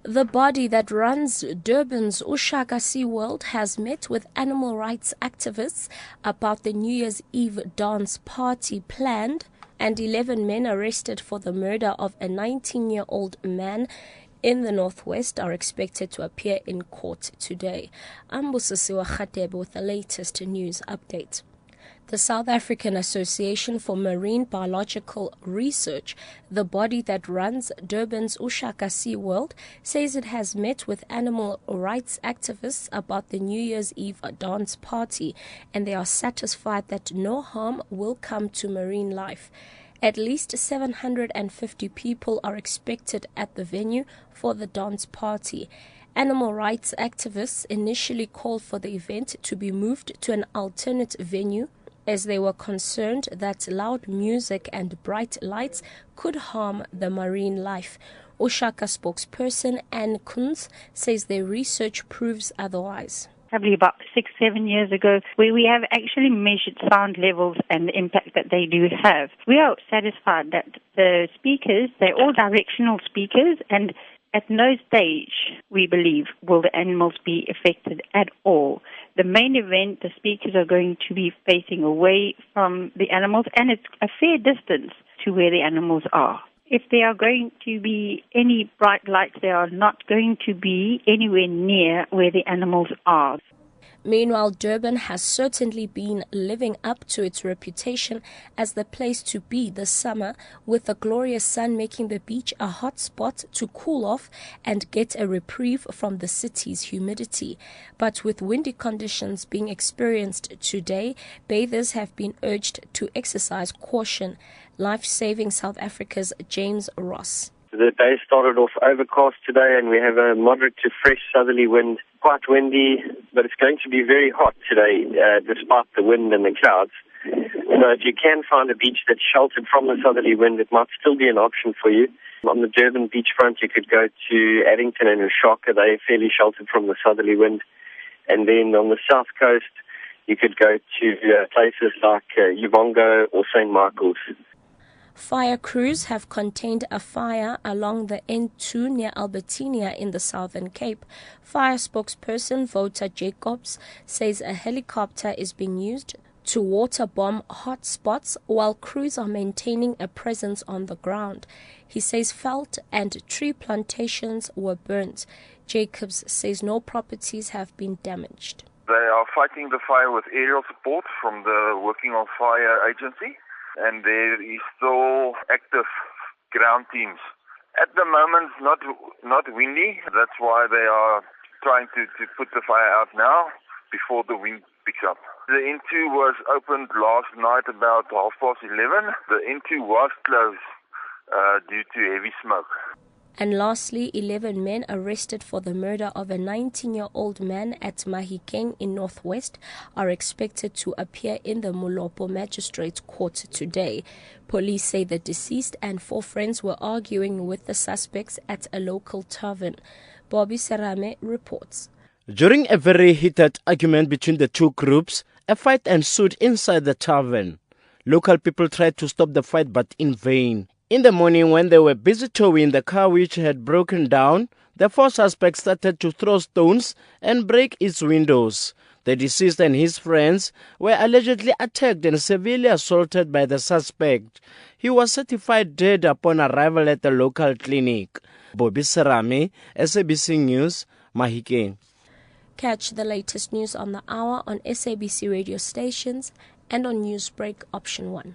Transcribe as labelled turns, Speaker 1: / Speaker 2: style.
Speaker 1: The body that runs Durban's Ushaka SeaWorld has met with animal rights activists about the New Year's Eve dance party planned, and 11 men arrested for the murder of a 19-year-old man in the Northwest are expected to appear in court today. Ambusisiwa Khatebe with the latest news update. The South African Association for Marine Biological Research, the body that runs Durban's Ushaka SeaWorld, says it has met with animal rights activists about the New Year's Eve dance party, and they are satisfied that no harm will come to marine life. At least 750 people are expected at the venue for the dance party. Animal rights activists initially called for the event to be moved to an alternate venue, as they were concerned that loud music and bright lights could harm the marine life. Ushaka spokesperson Anne Kunz says their research proves otherwise.
Speaker 2: Probably about 6-7 years ago, where we have actually measured sound levels and the impact that they do have. We are satisfied that the speakers, they're all directional speakers, and at no stage, we believe, will the animals be affected at all. The main event, the speakers are going to be facing away from the animals, and it's a fair distance to where the animals are. If there are going to be any bright lights, they are not going to be anywhere near where the animals are.
Speaker 1: Meanwhile, Durban has certainly been living up to its reputation as the place to be this summer, with the glorious sun making the beach a hot spot to cool off and get a reprieve from the city's humidity. But with windy conditions being experienced today, bathers have been urged to exercise caution. Life-Saving South Africa's James Ross.
Speaker 3: The day started off overcast today, and we have a moderate to fresh southerly wind, quite windy, but it's going to be very hot today, despite the wind and the clouds. So if you can find a beach that's sheltered from the southerly wind, it might still be an option for you. On the Durban beachfront, you could go to Addington and Ushaka. They're fairly sheltered from the southerly wind. And then on the south coast, you could go to places like Uvongo or St. Michael's.
Speaker 1: Fire crews have contained a fire along the N2 near Albertinia in the Southern Cape. Fire spokesperson Vota Jacobs says a helicopter is being used to water bomb hot spots while crews are maintaining a presence on the ground. He says felt and tree plantations were burnt. Jacobs says no properties have been damaged.
Speaker 4: They are fighting the fire with aerial support from the Working on Fire agency. And there is still active ground teams. At the moment, not windy. That's why they are trying to put the fire out now before the wind picks up. The N2 was opened last night about 11:30. The N2 was closed due to heavy smoke.
Speaker 1: And lastly, 11 men arrested for the murder of a 19-year-old man at Mahikeng in Northwest are expected to appear in the Molopo Magistrates Court today. Police say the deceased and 4 friends were arguing with the suspects at a local tavern. Bobby Serame reports.
Speaker 5: During a very heated argument between the two groups, a fight ensued inside the tavern. Local people tried to stop the fight, but in vain. In the morning, when they were busy towing the car which had broken down, the 4 suspects started to throw stones and break its windows. The deceased and his friends were allegedly attacked and severely assaulted by the suspect. He was certified dead upon arrival at the local clinic. Bobby Serame, SABC News, Mahikeng.
Speaker 1: Catch the latest news on the hour on SABC radio stations and on Newsbreak Option 1.